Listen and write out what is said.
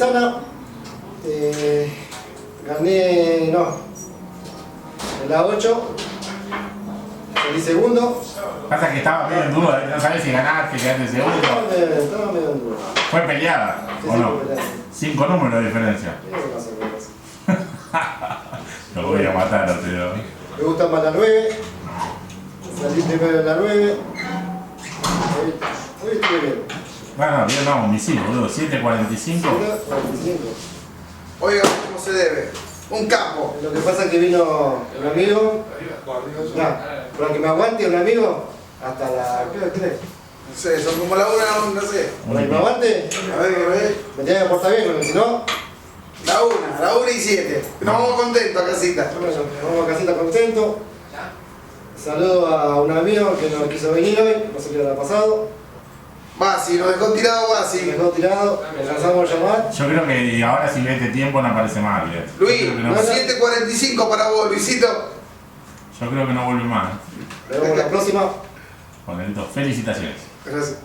Lezana. Gané, no, en la 8. Salí segundo. Pasa que estaba medio en duda, no sabes si ganaste, quedaste segundo. Estaba medio en duda. ¿Fue peleada Sí, o sí, no? fue peleada. 5 números de diferencia. ¿Qué pasa? Lo voy a matar, tío. Me gusta más la 9. Salí primero en la 9. Hoy estuve bien. Bueno, bien, no, homicidio, boludo. 7.45. 45. Oiga, ¿cómo se debe? Un capo. Lo que pasa es que vino un amigo. Para que me aguante un amigo hasta la. ¿Qué es? No sé, son como la 1, no sé. Para que me aguante, A ver. me tiene que portar bien, porque si no. La 1 y 7. Nos vamos contentos a casita. Bueno, vamos a casita contento. Saludo a un amigo que no quiso venir hoy, no sé qué le ha pasado. Basi, nos dejó tirado Me Basi. dejó tirado, le lanzamos a llamar. Yo creo que ahora si ve este tiempo no aparece más, bien. Luis, Yo creo que no, 7.45 para vos, Luisito. yo creo que no vuelve más. Nos vemos la próxima. Con el 2. Felicitaciones. Gracias.